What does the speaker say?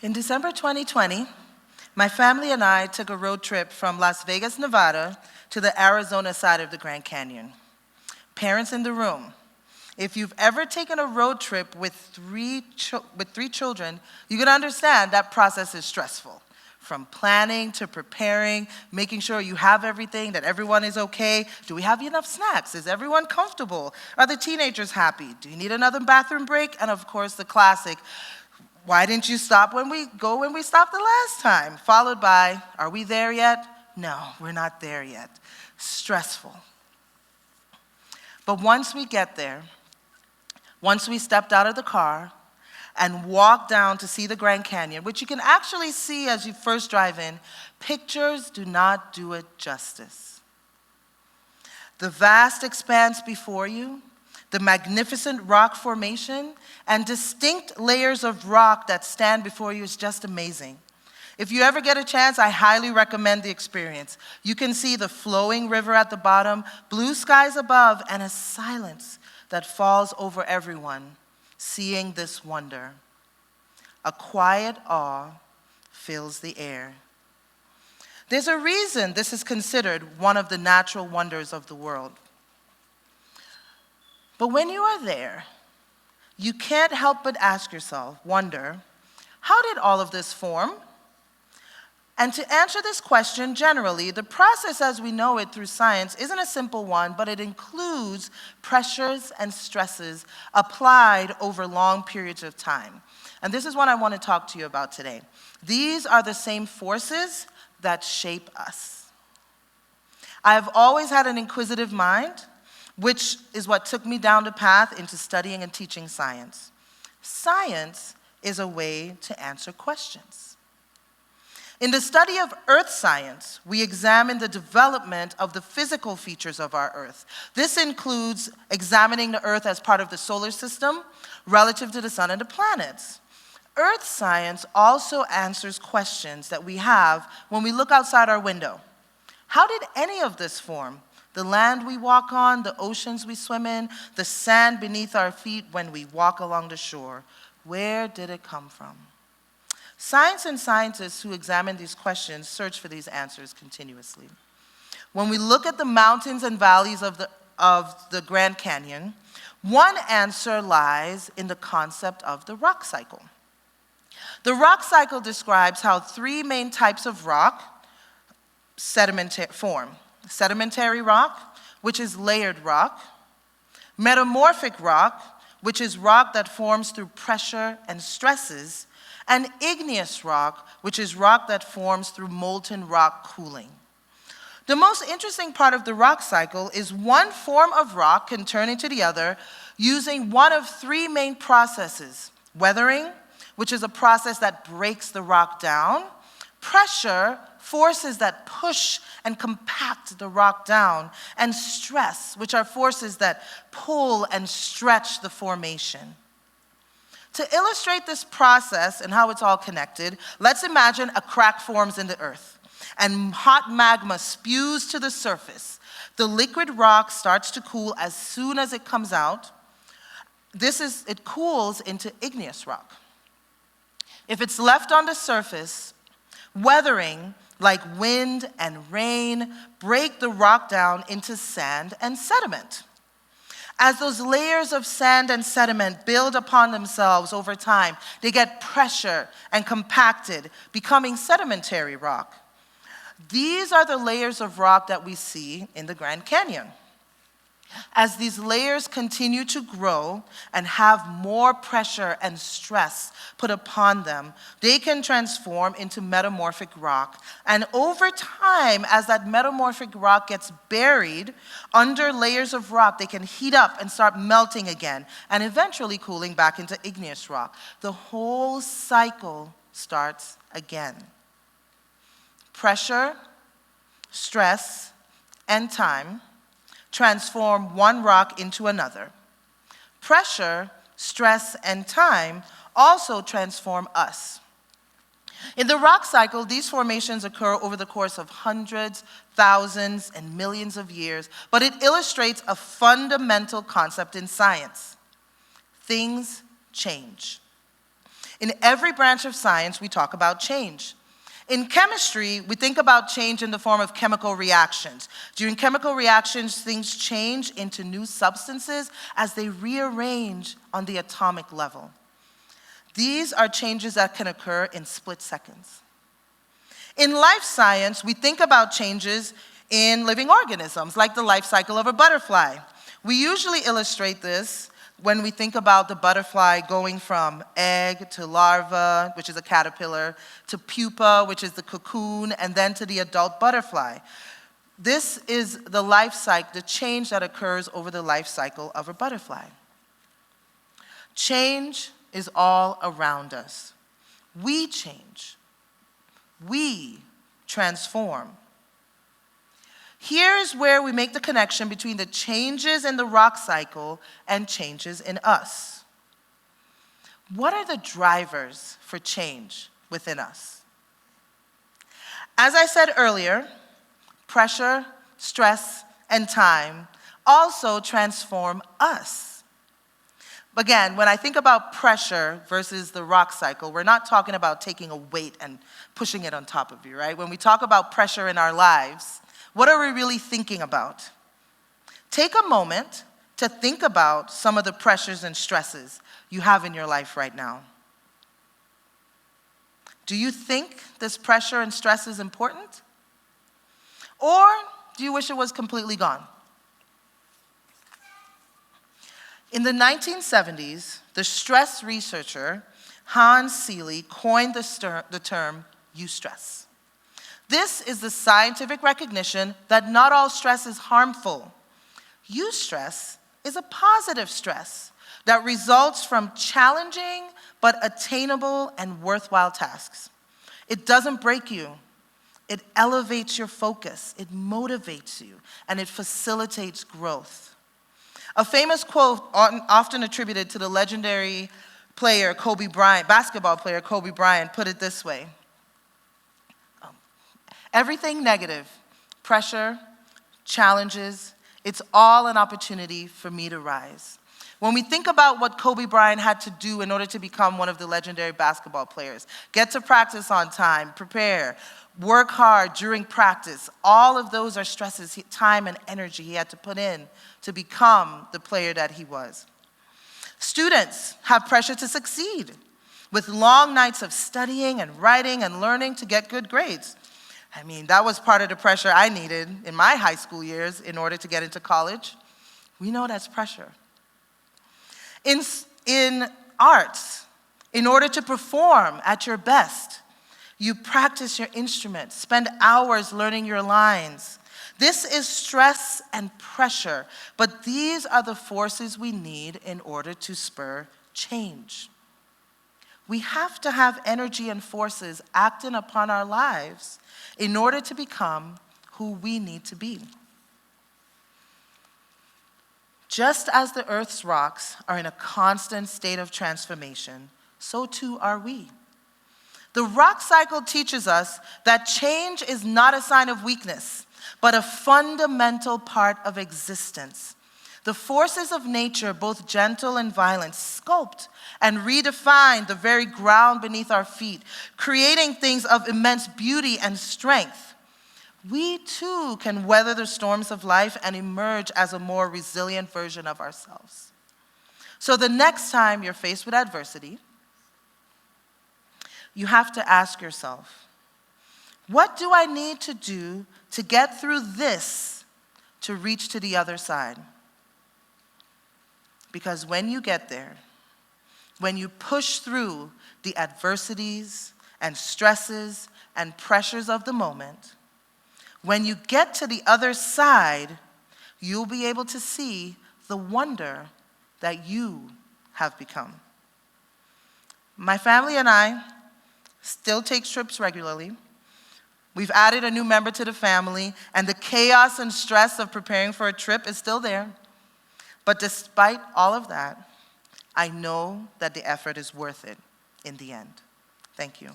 In December 2020, my family and I took a road trip from Las Vegas, Nevada to the Arizona side of the Grand Canyon. Parents in the room, if you've ever taken a road trip with three children, you can understand that process is stressful. From planning to preparing, making sure you have everything, that everyone is okay. Do we have enough snacks? Is everyone comfortable? Are the teenagers happy? Do you need another bathroom break? And of course, the classic, why didn't you stop when we stopped the last time? Followed by, are we there yet? No, we're not there yet. Stressful. But once we get there, once we stepped out of the car and walked down to see the Grand Canyon, which you can actually see as you first drive in, pictures do not do it justice. The vast expanse before you, the magnificent rock formation, and distinct layers of rock that stand before you is just amazing. If you ever get a chance, I highly recommend the experience. You can see the flowing river at the bottom, blue skies above, and a silence that falls over everyone, seeing this wonder. A quiet awe fills the air. There's a reason this is considered one of the natural wonders of the world. But when you are there, you can't help but ask yourself, wonder, how did all of this form? And to answer this question generally, the process as we know it through science isn't a simple one, but it includes pressures and stresses applied over long periods of time. And this is what I want to talk to you about today. These are the same forces that shape us. I have always had an inquisitive mind, which is what took me down the path into studying and teaching science. Science is a way to answer questions. In the study of earth science, we examine the development of the physical features of our Earth. This includes examining the Earth as part of the solar system relative to the sun and the planets. Earth science also answers questions that we have when we look outside our window. How did any of this form? The land we walk on, the oceans we swim in, the sand beneath our feet when we walk along the shore. Where did it come from? Science and scientists who examine these questions search for these answers continuously. When we look at the mountains and valleys of the Grand Canyon, one answer lies in the concept of the rock cycle. The rock cycle describes how three main types of rock form. Sedimentary rock, which is layered rock. Metamorphic rock, which is rock that forms through pressure and stresses. And igneous rock, which is rock that forms through molten rock cooling. The most interesting part of the rock cycle is one form of rock can turn into the other using one of three main processes. Weathering, which is a process that breaks the rock down. Pressure, forces that push and compact the rock down. And stress, which are forces that pull and stretch the formation. To illustrate this process and how it's all connected, let's imagine a crack forms in the earth and hot magma spews to the surface. The liquid rock starts to cool as soon as it comes out. It cools into igneous rock. If it's left on the surface, weathering, like wind and rain, break the rock down into sand and sediment. As those layers of sand and sediment build upon themselves over time, they get pressure and compacted, becoming sedimentary rock. These are the layers of rock that we see in the Grand Canyon. As these layers continue to grow and have more pressure and stress put upon them, they can transform into metamorphic rock. And over time, as that metamorphic rock gets buried under layers of rock, they can heat up and start melting again, and eventually cooling back into igneous rock. The whole cycle starts again. Pressure, stress, and time transform one rock into another. Pressure, stress, and time also transform us. In the rock cycle, these formations occur over the course of hundreds, thousands, and millions of years, but it illustrates a fundamental concept in science. Things change. In every branch of science, we talk about change. In chemistry, we think about change in the form of chemical reactions. During chemical reactions, things change into new substances as they rearrange on the atomic level. These are changes that can occur in split seconds. In life science, we think about changes in living organisms, like the life cycle of a butterfly. We usually illustrate this when we think about the butterfly going from egg to larva, which is a caterpillar, to pupa, which is the cocoon, and then to the adult butterfly. This is the life cycle, the change that occurs over the life cycle of a butterfly. Change is all around us. We change. We transform. Here is where we make the connection between the changes in the rock cycle and changes in us. What are the drivers for change within us? As I said earlier, pressure, stress, and time also transform us. Again, when I think about pressure versus the rock cycle, we're not talking about taking a weight and pushing it on top of you, right? When we talk about pressure in our lives, what are we really thinking about? Take a moment to think about some of the pressures and stresses you have in your life right now. Do you think this pressure and stress is important? Or do you wish it was completely gone? In the 1970s, the stress researcher Hans Selye coined the term eustress. This is the scientific recognition that not all stress is harmful. Eustress is a positive stress that results from challenging but attainable and worthwhile tasks. It doesn't break you. It elevates your focus, it motivates you, and it facilitates growth. A famous quote often attributed to the legendary player Kobe Bryant, basketball player Kobe Bryant, put it this way. Everything negative, pressure, challenges, it's all an opportunity for me to rise. When we think about what Kobe Bryant had to do in order to become one of the legendary basketball players, get to practice on time, prepare, work hard during practice, all of those are stresses, time and energy he had to put in to become the player that he was. Students have pressure to succeed with long nights of studying and writing and learning to get good grades. I mean, that was part of the pressure I needed in my high school years in order to get into college. We know that's pressure. In arts, in order to perform at your best, you practice your instrument, spend hours learning your lines. This is stress and pressure, but these are the forces we need in order to spur change. We have to have energy and forces acting upon our lives in order to become who we need to be. Just as the earth's rocks are in a constant state of transformation, so too are we. The rock cycle teaches us that change is not a sign of weakness, but a fundamental part of existence. The forces of nature, both gentle and violent, sculpt and redefine the very ground beneath our feet, creating things of immense beauty and strength. We too can weather the storms of life and emerge as a more resilient version of ourselves. So the next time you're faced with adversity, you have to ask yourself, what do I need to do to get through this to reach to the other side? Because when you get there, when you push through the adversities and stresses and pressures of the moment, when you get to the other side, you'll be able to see the wonder that you have become. My family and I still take trips regularly. We've added a new member to the family, and the chaos and stress of preparing for a trip is still there. But despite all of that, I know that the effort is worth it in the end. Thank you.